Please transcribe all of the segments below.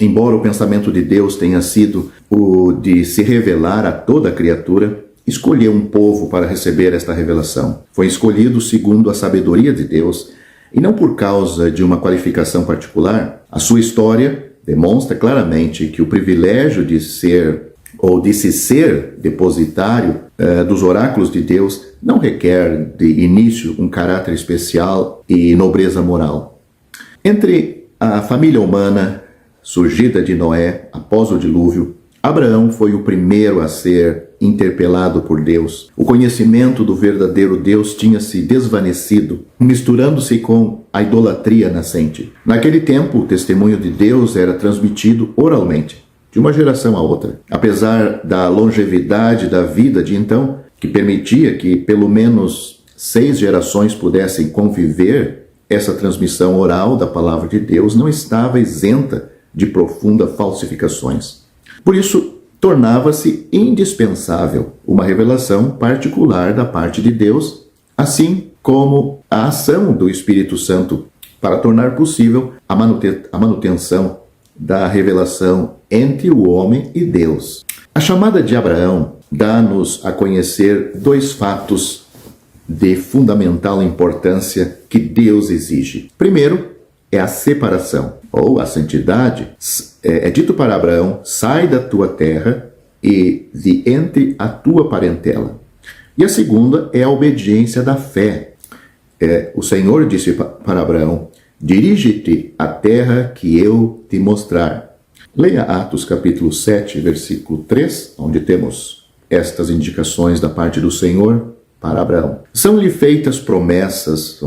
embora o pensamento de Deus tenha sido o de se revelar a toda criatura, escolheu um povo para receber esta revelação. Foi escolhido segundo a sabedoria de Deus e não por causa de uma qualificação particular. A sua história demonstra claramente que o privilégio de ser ou de se ser depositário dos oráculos de Deus não requer de início um caráter especial e nobreza moral. Entre a família humana surgida de Noé após o dilúvio, Abraão foi o primeiro a ser interpelado por Deus. O conhecimento do verdadeiro Deus tinha se desvanecido, misturando-se com a idolatria nascente. Naquele tempo, o testemunho de Deus era transmitido oralmente, de uma geração a outra. Apesar da longevidade da vida de então, que permitia que pelo menos 6 gerações pudessem conviver, essa transmissão oral da palavra de Deus não estava isenta de profundas falsificações. Por isso, tornava-se indispensável uma revelação particular da parte de Deus, assim como a ação do Espírito Santo para tornar possível a manutenção da revelação entre o homem e Deus. A chamada de Abraão dá-nos a conhecer 2 fatos de fundamental importância que Deus exige. Primeiro, é a separação, ou a santidade. É dito para Abraão: sai da tua terra e de entre a tua parentela. E a segunda é a obediência da fé. O Senhor disse para Abraão: dirige-te à terra que eu te mostrar. Leia Atos capítulo 7, versículo 3, onde temos estas indicações da parte do Senhor para Abraão. São feitas promessas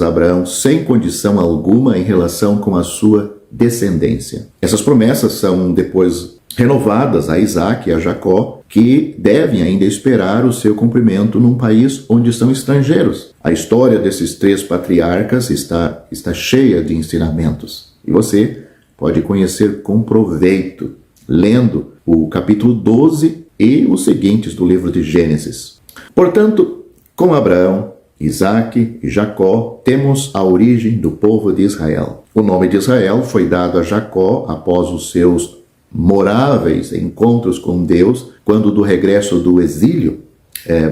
a Abraão sem condição alguma em relação com a sua descendência. Essas promessas são depois renovadas a Isaac e a Jacó, que devem ainda esperar o seu cumprimento num país onde são estrangeiros. A história desses 3 patriarcas está cheia de ensinamentos. E você pode conhecer com proveito, lendo o capítulo 12 e os seguintes do livro de Gênesis. Portanto, com Abraão, Isaac e Jacó, temos a origem do povo de Israel. O nome de Israel foi dado a Jacó após os seus memoráveis encontros com Deus, quando do regresso do exílio.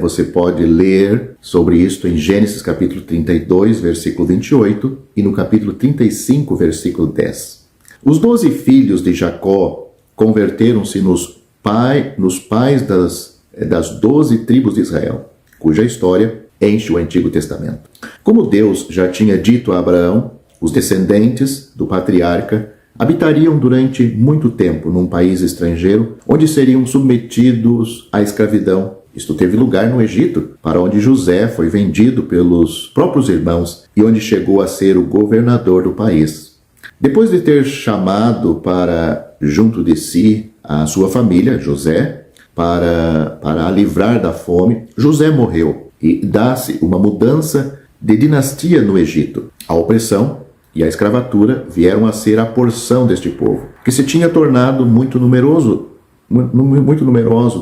Você pode ler sobre isto em Gênesis capítulo 32, versículo 28, e no capítulo 35, versículo 10. Os 12 filhos de Jacó converteram-se nos pais das 12 tribos de Israel, cuja história enche o Antigo Testamento. Como Deus já tinha dito a Abraão, os descendentes do patriarca habitariam durante muito tempo num país estrangeiro, onde seriam submetidos à escravidão. Isto teve lugar no Egito, para onde José foi vendido pelos próprios irmãos e onde chegou a ser o governador do país. Depois de ter chamado para junto de si a sua família, José, para a livrar da fome, José morreu e dá-se uma mudança de dinastia no Egito. A opressão e a escravatura vieram a ser a porção deste povo, que se tinha tornado muito numeroso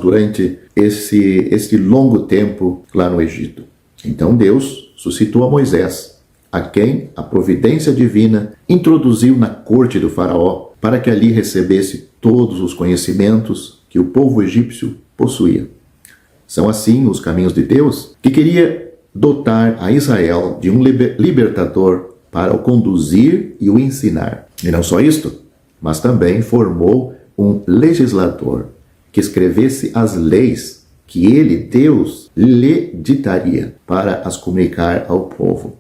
durante esse longo tempo lá no Egito. Então Deus suscitou a Moisés, a quem a providência divina introduziu na corte do faraó, para que ali recebesse todos os conhecimentos que o povo egípcio possuía. São assim os caminhos de Deus, que queria dotar a Israel de um libertador para o conduzir e o ensinar. E não só isto, mas também formou um legislador que escrevesse as leis que ele, Deus, lhe ditaria para as comunicar ao povo.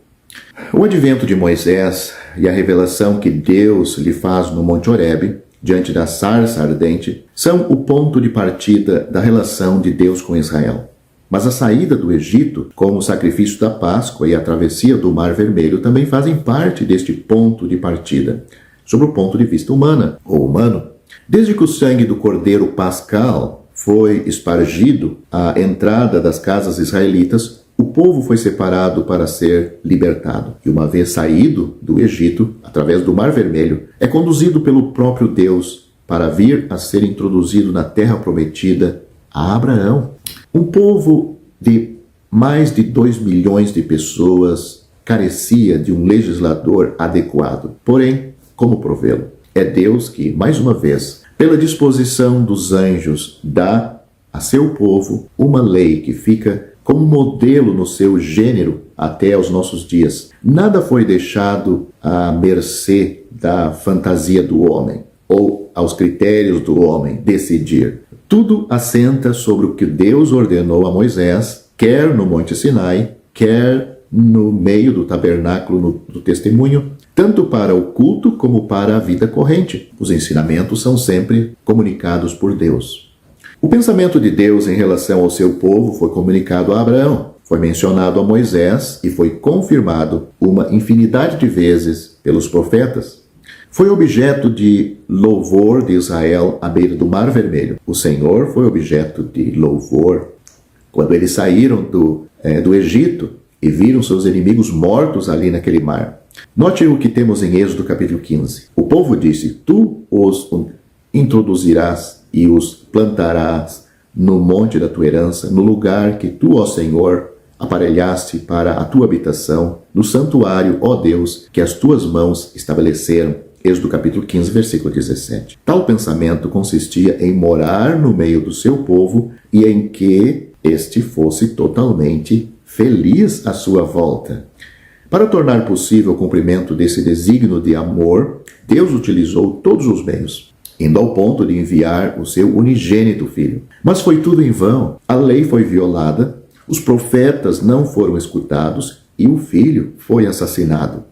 O advento de Moisés e a revelação que Deus lhe faz no Monte Horebe, diante da sarça ardente, são o ponto de partida da relação de Deus com Israel. Mas a saída do Egito, como o sacrifício da Páscoa e a travessia do Mar Vermelho, também fazem parte deste ponto de partida, sob o ponto de vista humano. Desde que o sangue do Cordeiro Pascal foi espargido à entrada das casas israelitas, o povo foi separado para ser libertado. E uma vez saído do Egito, através do Mar Vermelho, é conduzido pelo próprio Deus para vir a ser introduzido na terra prometida a Abraão. Um povo de mais de 2 milhões de pessoas carecia de um legislador adequado. Porém, como provê-lo? É Deus que, mais uma vez, pela disposição dos anjos, dá a seu povo uma lei que fica como modelo no seu gênero até aos nossos dias. Nada foi deixado à mercê da fantasia do homem ou aos critérios do homem decidir. Tudo assenta sobre o que Deus ordenou a Moisés, quer no Monte Sinai, quer no meio do tabernáculo do testemunho, tanto para o culto como para a vida corrente. Os ensinamentos são sempre comunicados por Deus. O pensamento de Deus em relação ao seu povo foi comunicado a Abraão, foi mencionado a Moisés e foi confirmado uma infinidade de vezes pelos profetas. Foi objeto de louvor de Israel à beira do Mar Vermelho. O Senhor foi objeto de louvor quando eles saíram do Egito e viram seus inimigos mortos ali naquele mar. Note o que temos em Êxodo capítulo 15. O povo disse: Tu os introduzirás e os plantarás no monte da tua herança, no lugar que tu, ó Senhor, aparelhaste para a tua habitação, no santuário, ó Deus, que as tuas mãos estabeleceram. Êxodo capítulo 15, versículo 17. Tal pensamento consistia em morar no meio do seu povo e em que este fosse totalmente feliz à sua volta. Para tornar possível o cumprimento desse desígnio de amor, Deus utilizou todos os meios, indo ao ponto de enviar o seu unigênito filho. Mas foi tudo em vão. A lei foi violada, os profetas não foram escutados e o filho foi assassinado.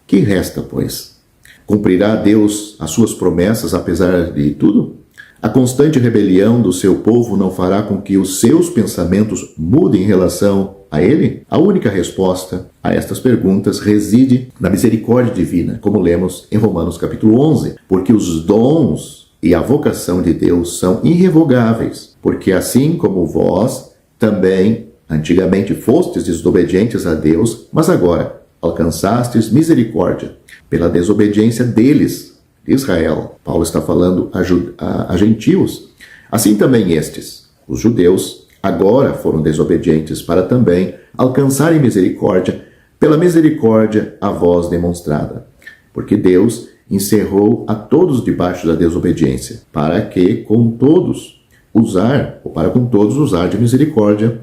Que resta, pois? Cumprirá Deus as suas promessas apesar de tudo? A constante rebelião do seu povo não fará com que os seus pensamentos mudem em relação a ele? A única resposta a estas perguntas reside na misericórdia divina, como lemos em Romanos capítulo 11, porque os dons e a vocação de Deus são irrevogáveis, porque assim como vós também antigamente fostes desobedientes a Deus, mas agora alcançastes misericórdia pela desobediência deles, de Israel. Paulo está falando a gentios. Assim também estes, os judeus, agora foram desobedientes para também alcançarem misericórdia pela misericórdia a vós demonstrada. Porque Deus encerrou a todos debaixo da desobediência, para com todos usar de misericórdia.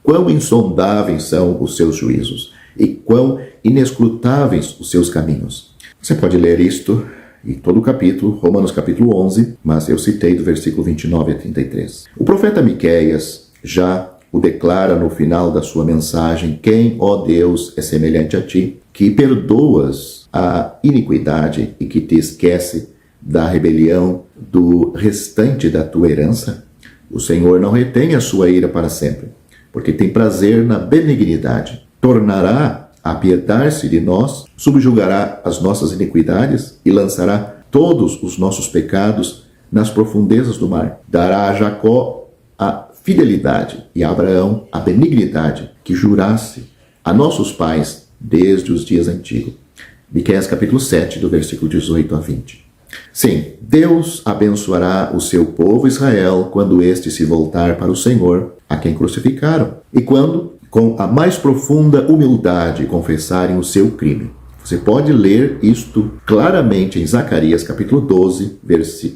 Quão insondáveis são os seus juízos e quão inescrutáveis os seus caminhos. Você pode ler isto e todo o capítulo, Romanos capítulo 11, mas eu citei do versículo 29 a 33. O profeta Miqueias já o declara no final da sua mensagem: Quem, ó Deus, é semelhante a ti, que perdoas a iniquidade e que te esquece da rebelião do restante da tua herança? O Senhor não retém a sua ira para sempre, porque tem prazer na benignidade. Tornará a apiedar-se de nós, subjugará as nossas iniquidades e lançará todos os nossos pecados nas profundezas do mar. Dará a Jacó a fidelidade e a Abraão a benignidade que jurasse a nossos pais desde os dias antigos. Miqueias capítulo 7, do versículo 18 a 20. Sim, Deus abençoará o seu povo Israel quando este se voltar para o Senhor, a quem crucificaram, e quando, com a mais profunda humildade, confessarem o seu crime. Você pode ler isto claramente em Zacarias capítulo 12,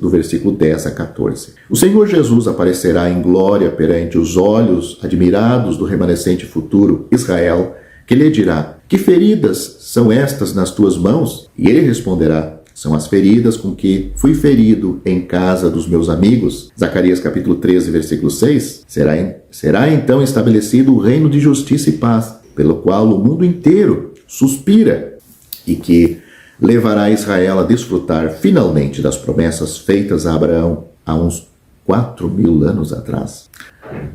do versículo 10 a 14. O Senhor Jesus aparecerá em glória perante os olhos admirados do remanescente futuro, Israel, que lhe dirá: Que feridas são estas nas tuas mãos? E ele responderá: São as feridas com que fui ferido em casa dos meus amigos. Zacarias capítulo 13, versículo 6. Será então estabelecido o reino de justiça e paz, pelo qual o mundo inteiro suspira, e que levará Israel a desfrutar finalmente das promessas feitas a Abraão há uns 4.000 anos atrás.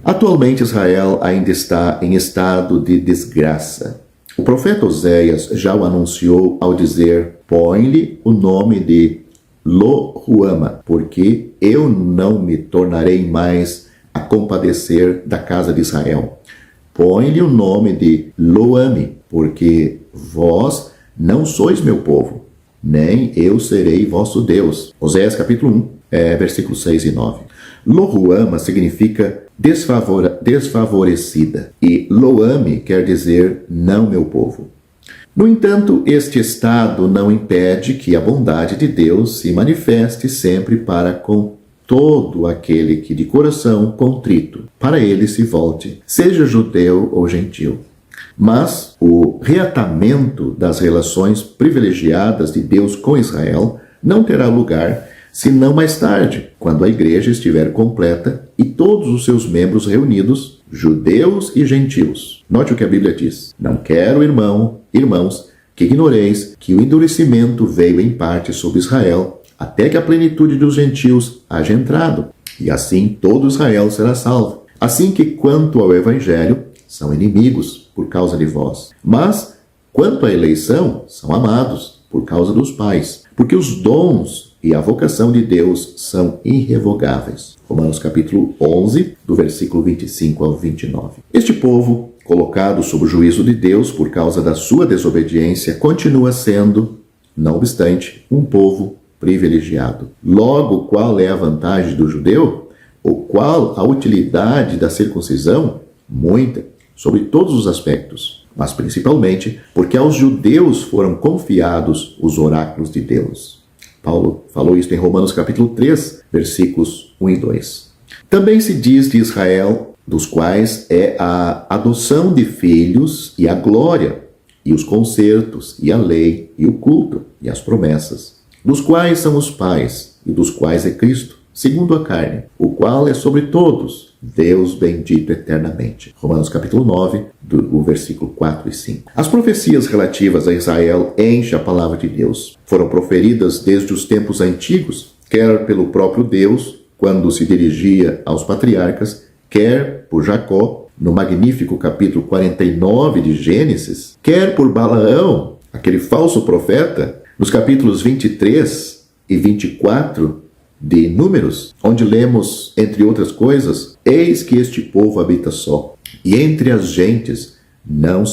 Atualmente Israel ainda está em estado de desgraça. O profeta Oséias já o anunciou ao dizer: Põe-lhe o nome de Lo-Ruama, porque eu não me tornarei mais a compadecer da casa de Israel. Põe-lhe o nome de Lo-Ami, porque vós não sois meu povo, nem eu serei vosso Deus. Oséias capítulo 1, versículos 6 e 9. Lo-Ruama significa desfavorecida, e Lo-Ami quer dizer não meu povo. No entanto, este estado não impede que a bondade de Deus se manifeste sempre para com todo aquele que de coração contrito para ele se volte, seja judeu ou gentil. Mas o reatamento das relações privilegiadas de Deus com Israel não terá lugar senão mais tarde, quando a igreja estiver completa e todos os seus membros reunidos, judeus e gentios. Note o que a Bíblia diz: não quero, irmãos, que ignoreis que o endurecimento veio em parte sobre Israel, até que a plenitude dos gentios haja entrado, e assim todo Israel será salvo. Assim que, quanto ao evangelho, são inimigos por causa de vós, mas, quanto à eleição, são amados por causa dos pais, porque os dons e a vocação de Deus são irrevogáveis. Romanos capítulo 11, do versículo 25 ao 29. Este povo, colocado sob o juízo de Deus por causa da sua desobediência, continua sendo, não obstante, um povo privilegiado. Logo, qual é a vantagem do judeu? Ou qual a utilidade da circuncisão? Muita, sobre todos os aspectos, mas principalmente porque aos judeus foram confiados os oráculos de Deus. Paulo falou isso em Romanos capítulo 3, versículos 1 e 2. Também se diz de Israel, dos quais é a adoção de filhos e a glória, e os concertos, e a lei, e o culto, e as promessas, dos quais são os pais, e dos quais é Cristo, segundo a carne, o qual é sobre todos, Deus bendito eternamente. Romanos capítulo 9, do versículo 4 e 5. As profecias relativas a Israel enchem a palavra de Deus. Foram proferidas desde os tempos antigos, quer pelo próprio Deus, quando se dirigia aos patriarcas, quer por Jacó, no magnífico capítulo 49 de Gênesis, quer por Balaão, aquele falso profeta, nos capítulos 23 e 24 de Números, onde lemos, entre outras coisas, eis que este povo habita só, e entre as gentes não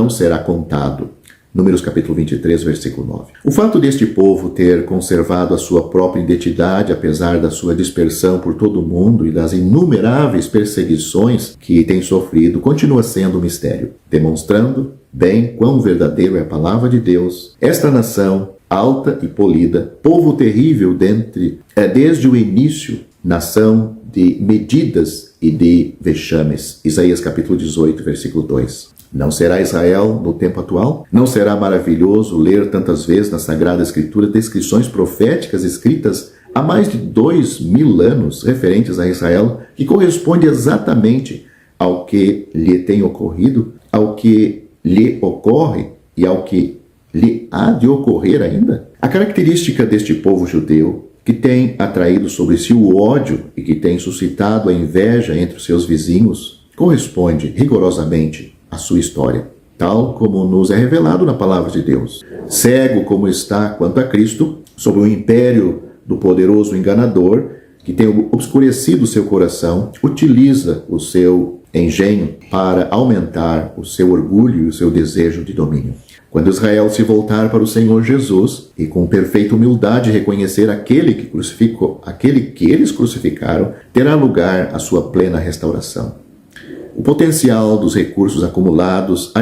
será contado. Números capítulo 23, versículo 9. O fato deste povo ter conservado a sua própria identidade, apesar da sua dispersão por todo o mundo e das inumeráveis perseguições que tem sofrido, continua sendo um mistério, demonstrando bem quão verdadeiro é a palavra de Deus. Esta nação, alta e polida, povo terrível desde o início, nação de medidas e de vexames. Isaías capítulo 18, versículo 2. Não será Israel no tempo atual? Não será maravilhoso ler tantas vezes na Sagrada Escritura descrições proféticas escritas há mais de 2000 anos referentes a Israel, que corresponde exatamente ao que lhe tem ocorrido, ao que lhe ocorre e ao que lhe há de ocorrer ainda? A característica deste povo judeu, que tem atraído sobre si o ódio e que tem suscitado a inveja entre os seus vizinhos, corresponde rigorosamente à sua história, tal como nos é revelado na palavra de Deus. Cego como está quanto a Cristo, sob o império do poderoso enganador, que tem obscurecido o seu coração, utiliza o seu engenho para aumentar o seu orgulho e o seu desejo de domínio. Quando Israel se voltar para o Senhor Jesus e com perfeita humildade reconhecer aquele que eles crucificaram, terá lugar a sua plena restauração. O potencial dos recursos acumulados há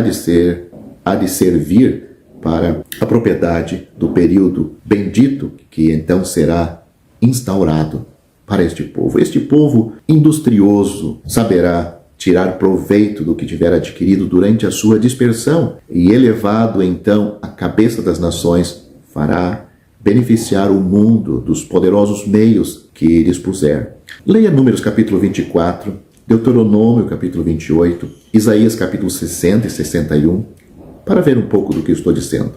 de servir para a propriedade do período bendito que então será instaurado para este povo. Este povo industrioso saberá tirar proveito do que tiver adquirido durante a sua dispersão e, elevado então à cabeça das nações, fará beneficiar o mundo dos poderosos meios que dispuser. Leia Números capítulo 24, Deuteronômio capítulo 28, Isaías capítulo 60 e 61, para ver um pouco do que estou dizendo.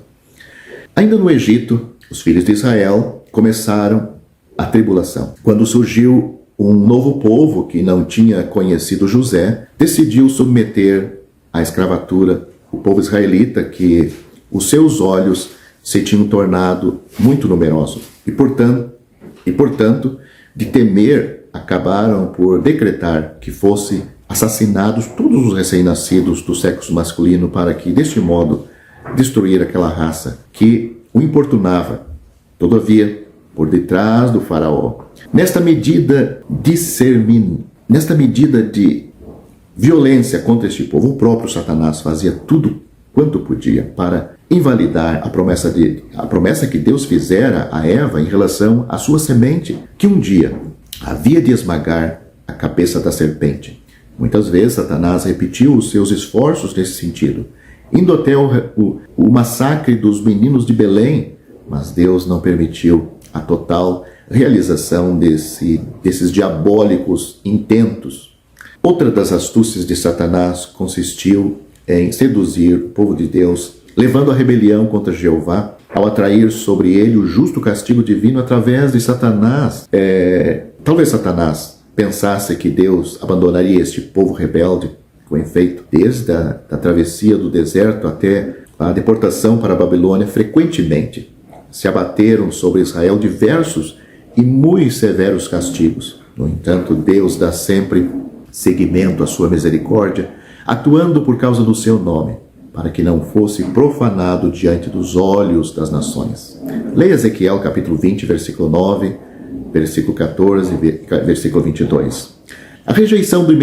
Ainda no Egito, os filhos de Israel começaram a tribulação. Quando surgiu um novo povo que não tinha conhecido José, decidiu submeter à escravatura o povo israelita, que os seus olhos se tinham tornado muito numerosos. E portanto, de temer, acabaram por decretar que fossem assassinados todos os recém-nascidos do sexo masculino, para que, deste modo, destruir aquela raça que o importunava. Todavia, por detrás do faraó, nesta medida de violência contra este povo, o próprio Satanás fazia tudo quanto podia para invalidar a promessa que Deus fizera a Eva em relação à sua semente, que um dia havia de esmagar a cabeça da serpente. Muitas vezes Satanás repetiu os seus esforços nesse sentido, indo até o massacre dos meninos de Belém, mas Deus não permitiu a total realização desses diabólicos intentos. Outra das astúcias de Satanás consistiu em seduzir o povo de Deus, levando a rebelião contra Jeová, ao atrair sobre ele o justo castigo divino através de Satanás. Talvez Satanás pensasse que Deus abandonaria este povo rebelde. Com efeito, desde a travessia do deserto até a deportação para a Babilônia, frequentemente se abateram sobre Israel diversos e muito severos castigos. No entanto, Deus dá sempre seguimento à sua misericórdia, atuando por causa do seu nome, para que não fosse profanado diante dos olhos das nações. Leia Ezequiel capítulo 20, versículo 9, versículo 14 e versículo 22. A rejeição do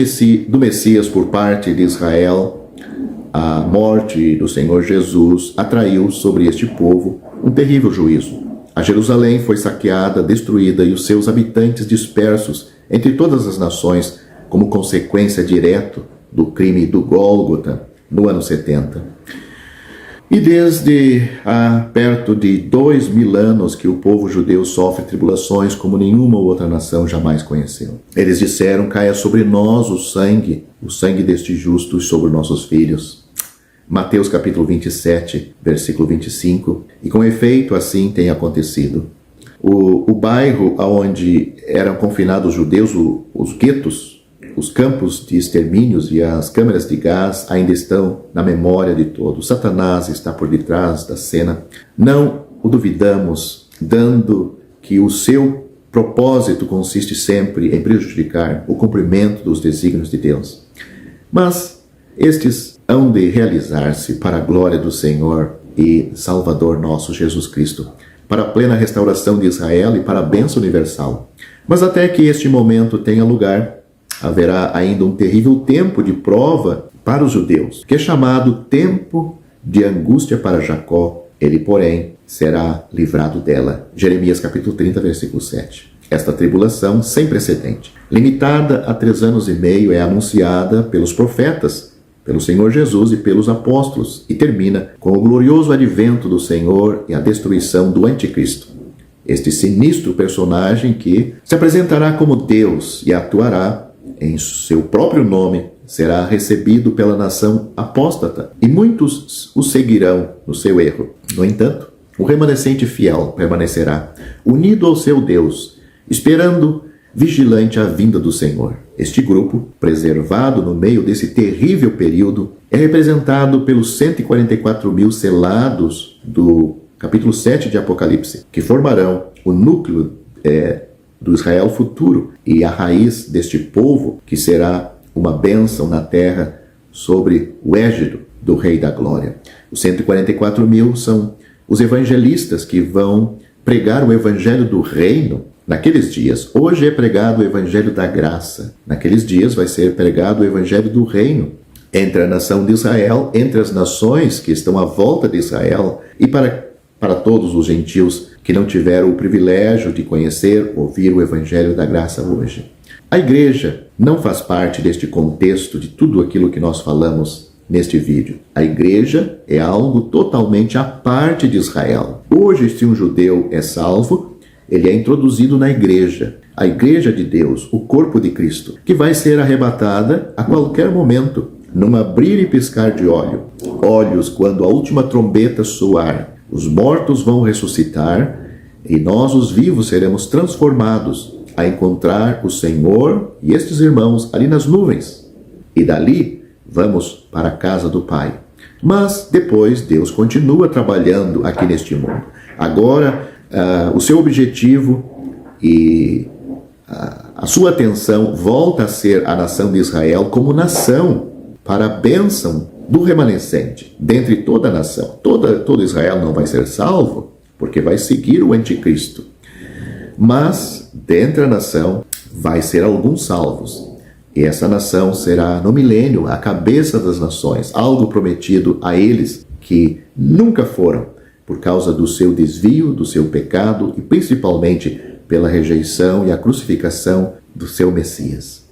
Messias por parte de Israel, a morte do Senhor Jesus, atraiu sobre este povo um terrível juízo. A Jerusalém foi saqueada, destruída e os seus habitantes dispersos entre todas as nações como consequência direta do crime do Gólgota no ano 70. E desde há perto de 2000 anos que o povo judeu sofre tribulações como nenhuma outra nação jamais conheceu. Eles disseram: caia sobre nós o sangue deste justo e sobre nossos filhos. Mateus capítulo 27, versículo 25. E com efeito assim tem acontecido. O bairro onde eram confinados os judeus, os guetos, os campos de extermínios e as câmeras de gás ainda estão na memória de todos. Satanás está por detrás da cena. Não o duvidamos, dando que o seu propósito consiste sempre em prejudicar o cumprimento dos desígnios de Deus. Mas estes hão de realizar-se para a glória do Senhor e Salvador nosso Jesus Cristo, para a plena restauração de Israel e para a bênção universal. Mas até que este momento tenha lugar, haverá ainda um terrível tempo de prova para os judeus, que é chamado tempo de angústia para Jacó. Ele, porém, será livrado dela. Jeremias capítulo 30, versículo 7. Esta tribulação sem precedente, limitada a 3 anos e meio, é anunciada pelos profetas, pelo Senhor Jesus e pelos apóstolos, e termina com o glorioso advento do Senhor e a destruição do anticristo. Este sinistro personagem que se apresentará como Deus e atuará em seu próprio nome, será recebido pela nação apóstata, e muitos o seguirão no seu erro. No entanto, o remanescente fiel permanecerá unido ao seu Deus, esperando vigilante a vinda do Senhor. Este grupo, preservado no meio desse terrível período, é representado pelos 144.000 selados do capítulo 7 de Apocalipse, que formarão o núcleo do Israel futuro e a raiz deste povo, que será uma bênção na terra sobre o égide do Rei da Glória. Os 144.000 são os evangelistas que vão pregar o evangelho do reino naqueles dias. Hoje é pregado o evangelho da graça. Naqueles dias vai ser pregado o evangelho do reino entre a nação de Israel, entre as nações que estão à volta de Israel e para todos os gentios que não tiveram o privilégio de conhecer, ouvir o evangelho da graça hoje. A igreja não faz parte deste contexto de tudo aquilo que nós falamos neste vídeo. A igreja é algo totalmente à parte de Israel. Hoje, se um judeu é salvo, ele é introduzido na igreja, a igreja de Deus, o corpo de Cristo, que vai ser arrebatada a qualquer momento, num abrir e piscar de olhos, quando a última trombeta soar. Os mortos vão ressuscitar e nós, os vivos, seremos transformados a encontrar o Senhor e estes irmãos ali nas nuvens. E dali vamos para a casa do Pai. Mas depois Deus continua trabalhando aqui neste mundo. Agora, o seu objetivo e a sua atenção volta a ser a nação de Israel como nação para a bênção do remanescente, dentre toda a nação. Todo Israel não vai ser salvo, porque vai seguir o anticristo. Mas, dentre a nação, vai ser alguns salvos. E essa nação será, no milênio, a cabeça das nações, algo prometido a eles que nunca foram, por causa do seu desvio, do seu pecado e principalmente pela rejeição e a crucificação do seu Messias.